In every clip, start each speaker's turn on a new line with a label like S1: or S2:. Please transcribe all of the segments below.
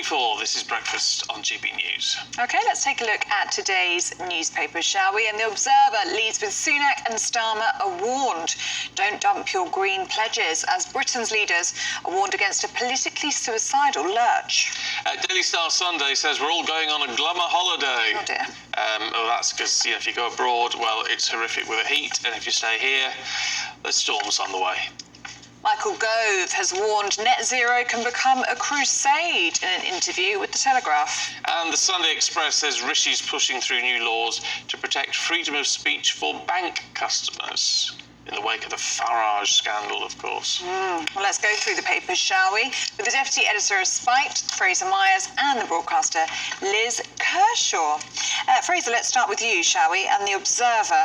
S1: 6:34. This is Breakfast on GB News.
S2: OK, let's take a look at today's newspapers, shall we? And the Observer leads with Sunak and Starmer are warned. Don't dump your green pledges, as Britain's leaders are warned against a politically suicidal lurch.
S1: Daily Star Sunday says we're all going on a glummer holiday.
S2: Oh dear.
S1: Well, that's because, if you go abroad, well, it's horrific with the heat, and if you stay here, the storm's on the way.
S2: Michael Gove has warned net zero can become a crusade in an interview with The Telegraph.
S1: And the Sunday Express says Rishi's pushing through new laws to protect freedom of speech for bank customers, in the wake of the Farage scandal, of course.
S2: Well, let's go through the papers, shall we? With the Deputy Editor of Spite, Fraser Myers, and the broadcaster, Liz Kershaw. Fraser, let's start with you, shall we? And the Observer.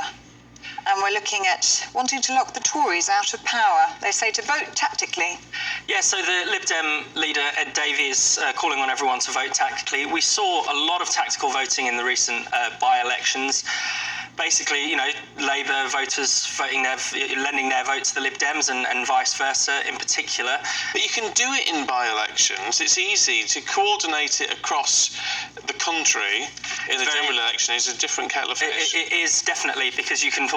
S2: And we're looking at wanting to lock the Tories out of power. They say to vote tactically.
S3: Yeah, so the Lib Dem leader, Ed Davey, is calling on everyone to vote tactically. We saw a lot of tactical voting in the recent by-elections. Basically, Labour voters lending their vote to the Lib Dems and vice versa in particular.
S1: But you can do it in by-elections. It's easy to coordinate it across the country. In a general election, is a different kettle of fish.
S3: It is definitely, because you can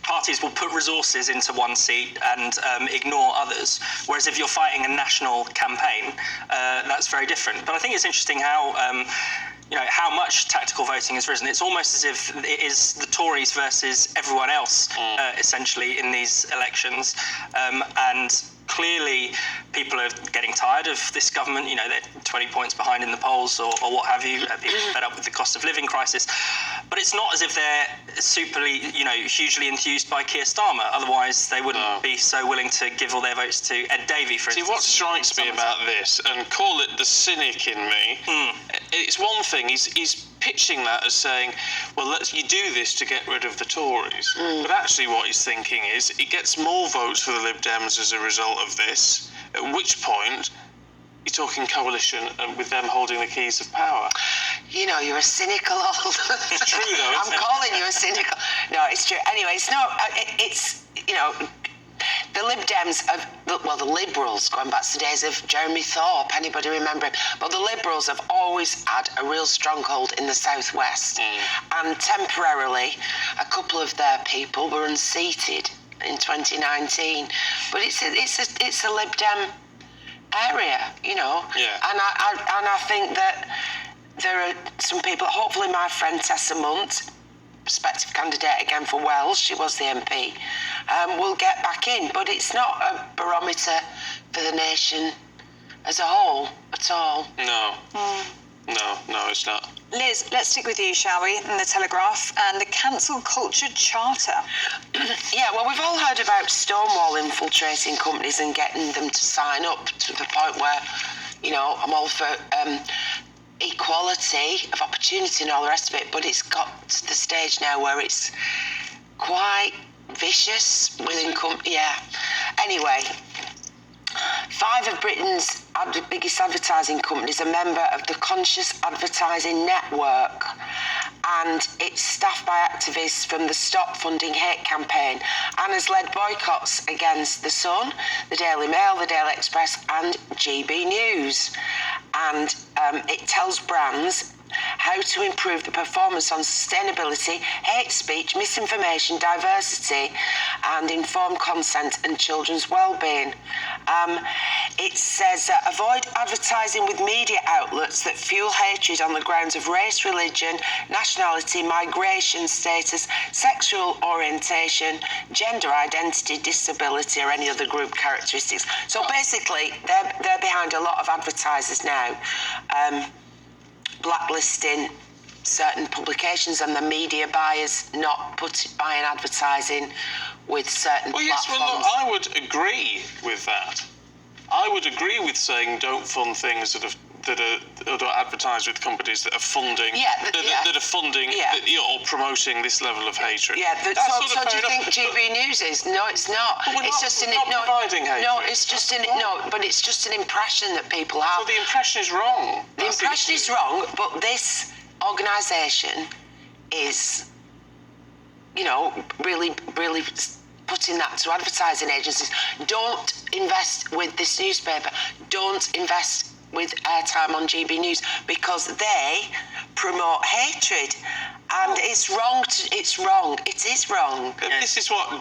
S3: parties will put resources into one seat and ignore others. Whereas if you're fighting a national campaign, that's very different. But I think it's interesting how how much tactical voting has risen. It's almost as if it is the Tories versus everyone else, essentially, in these elections. And clearly, people are getting tired of this government. They're 20 points behind in the polls or what have you. People are fed up with the cost of living crisis. But it's not as if they're hugely enthused by Keir Starmer. Otherwise, they wouldn't be so willing to give all their votes to Ed Davey, for instance.
S1: See, what strikes me about this, and call it the cynic in me, it's one thing, he's pitching that as saying, well, you do this to get rid of the Tories. But actually what he's thinking is he gets more votes for the Lib Dems as a result of this, at which point you're talking coalition and with them holding the keys of power.
S4: You're a cynical old...
S1: It's true, though,
S4: I'm calling you a cynical... No, it's true. Anyway, it's the Lib Dems the Liberals, going back to the days of Jeremy Thorpe, anybody remember him? But the Liberals have always had a real stronghold in the southwest. And temporarily, a couple of their people were unseated in 2019. But it's a Lib Dem area, Yeah. And I think that there are some people, hopefully my friend Tessa Munt, prospective candidate again for Wells, she was the MP, will get back in. But it's not a barometer for the nation as a whole at all.
S1: No, it's not.
S2: Liz, let's stick with you, shall we, in the Telegraph and the cancel culture charter.
S4: Yeah, well, we've all heard about Stonewall infiltrating companies and getting them to sign up to the point where, I'm all for equality of opportunity and all the rest of it, but it's got to the stage now where it's quite vicious within companies. Yeah. Anyway, 5 of Britain's biggest advertising companies are a member of the Conscious Advertising Network, and it's staffed by activists from the Stop Funding Hate campaign and has led boycotts against The Sun, the Daily Mail, the Daily Express and GBNEWS. And it tells brands how to improve the performance on sustainability, hate speech, misinformation, diversity and informed consent and children's well-being. It says avoid advertising with media outlets that fuel hatred on the grounds of race, religion, nationality, migration status, sexual orientation, gender identity, disability or any other group characteristics. So basically they're behind a lot of advertisers now, blacklisting certain publications and the media buyers not buying advertising with certain platforms.
S1: Yes, well, look, I would agree with that. I would agree with saying don't fund things that are advertised with companies that are funding, that are funding or promoting this level of hatred.
S4: Yeah, so do you think GB News is? No, it's not. It's just
S1: providing hatred.
S4: No, it's just but it's just an impression that people have.
S1: Well, the impression is wrong.
S4: The impression is wrong, but this organisation is, really putting that to advertising agencies. Don't invest with this newspaper. Don't invest with airtime on GB News because they promote hatred. And it's wrong. It's wrong. It is wrong.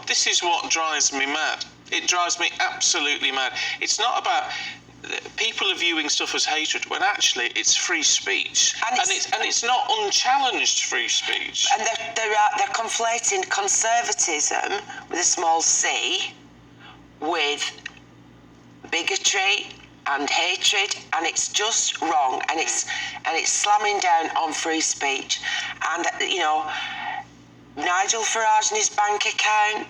S1: This is what drives me mad. It drives me absolutely mad. It's not about people are viewing stuff as hatred when actually it's free speech, and it's not unchallenged free speech.
S4: And they're conflating conservatism with a small c with bigotry and hatred, and it's just wrong, and it's slamming down on free speech. And Nigel Farage and his bank account.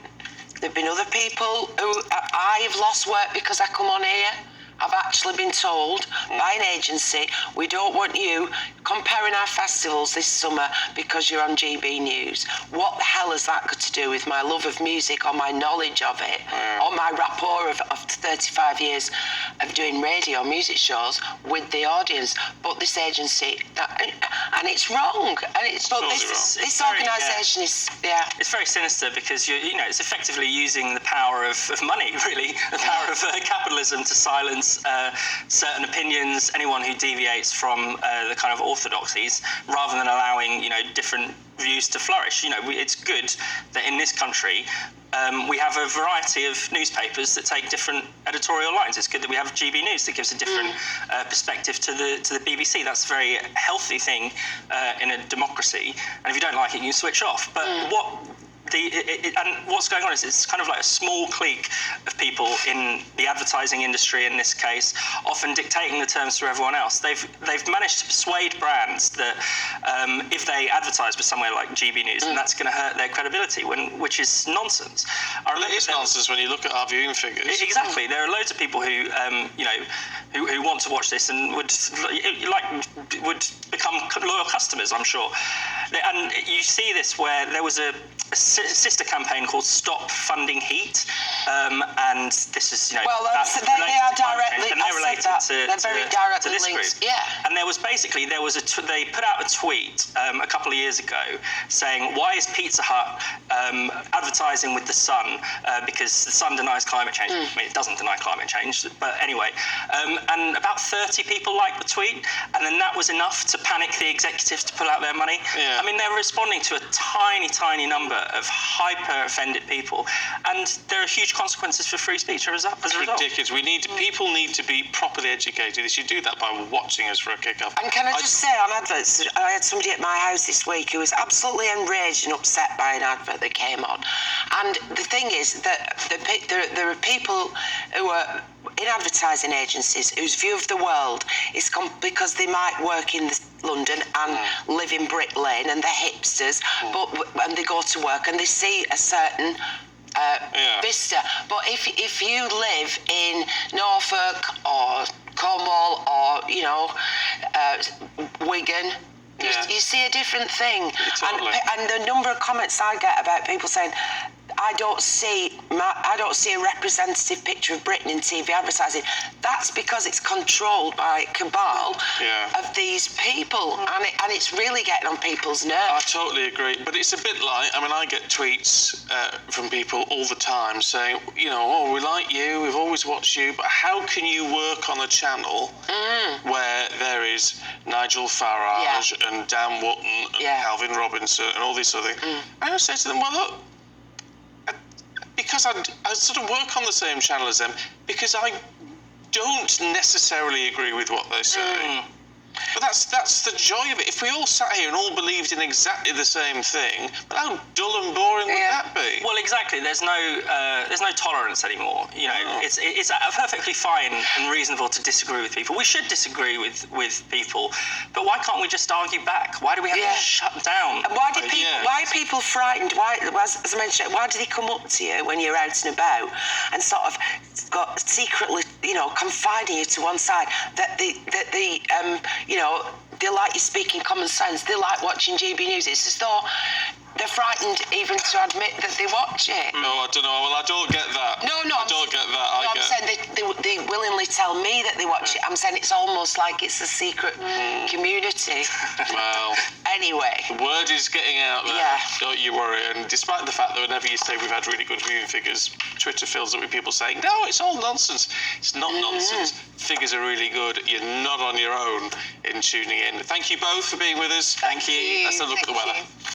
S4: There've been other people who I have lost work because I come on here. I've actually been told by an agency, we don't want you comparing our festivals this summer because you're on GB News. What the hell has that got to do with my love of music or my knowledge of it or my rapport of 35 years of doing radio music shows with the audience? But this agency, and it's wrong. And this organisation is,
S3: It's very sinister because it's effectively using the power of money, really, the power of capitalism to silence certain opinions, anyone who deviates from the kind of orthodoxies, rather than allowing different views to flourish. It's good that in this country we have a variety of newspapers that take different editorial lines. It's good that we have GB News that gives a different perspective to the BBC. That's a very healthy thing in a democracy. And if you don't like it, you switch off. But and what's going on is it's kind of like a small clique of people in the advertising industry, in this case, often dictating the terms to everyone else. They've managed to persuade brands that if they advertise with somewhere like GB News, then that's going to hurt their credibility, which is nonsense.
S1: It is nonsense when you look at our viewing figures.
S3: Exactly. There are loads of people who who want to watch this and would become loyal customers, I'm sure. And you see this where there was a sister campaign called Stop Funding Heat, and this is
S4: they are directly.
S3: They're related
S4: they're very directly
S3: to this
S4: linked.
S3: group. Yeah. And there was they put out a tweet a couple of years ago saying, why is Pizza Hut advertising with the Sun, because the Sun denies climate change. I mean, it doesn't deny climate change, but anyway. And about 30 people liked the tweet, and then that was enough to panic the executives to pull out their money.
S1: Yeah.
S3: I mean, they're responding to a tiny number of hyper-offended people, and there are huge consequences for free speech as a result.
S1: Ridiculous. People need to be properly educated. They should do that by watching us for a kick-off.
S4: And can I just say on adverts, I had somebody at my house this week who was absolutely enraged and upset by an advert that came on. And the thing is that there are people who are in advertising agencies whose view of the world is because they might work in London and live in Brick Lane, and they're hipsters, and they go to work and they see a certain vista. But if you live in Norfolk or Cornwall or Wigan, you see a different thing.
S1: Totally.
S4: And the number of comments I get about people saying, I don't see a representative picture of Britain in TV advertising. That's because it's controlled by a cabal of these people, and it's really getting on people's nerves.
S1: I totally agree, but it's a bit like, I get tweets from people all the time saying, oh, we like you, we've always watched you, but how can you work on a channel where there is Nigel Farage and Dan Wootton and Calvin Robinson and all these sort of things? And I say to them, well, look, because I sort of work on the same channel as them, because I don't necessarily agree with what they say. But that's the joy of it. If we all sat here and all believed in exactly the same thing, but how dull and boring would that be?
S3: Well, exactly. There's no tolerance anymore. It's perfectly fine and reasonable to disagree with people. We should disagree with people, but why can't we just argue back? Why do we have to shut down?
S4: And why are people frightened? Why, as I mentioned, why do they come up to you when you're out and about and sort of got secretly, confiding you to one side that they like you speaking common sense. They like watching GB News. It's as though they're frightened even to admit that they watch it.
S1: No, I don't know. Well, I don't get that.
S4: No,
S1: I don't get that.
S4: I'm saying they willingly tell me that they watch it. I'm saying it's almost like it's a secret community.
S1: Well,
S4: Anyway.
S1: the word is getting out there.
S4: Yeah.
S1: Don't you worry. And despite the fact that whenever you say we've had really good viewing figures, Twitter fills up with people saying, no, it's all nonsense. It's not nonsense. Figures are really good. You're not on your own in tuning in. Thank you both for being with us.
S3: Thank you.
S1: Let's have a look at the
S2: Thank
S1: weather.
S2: you.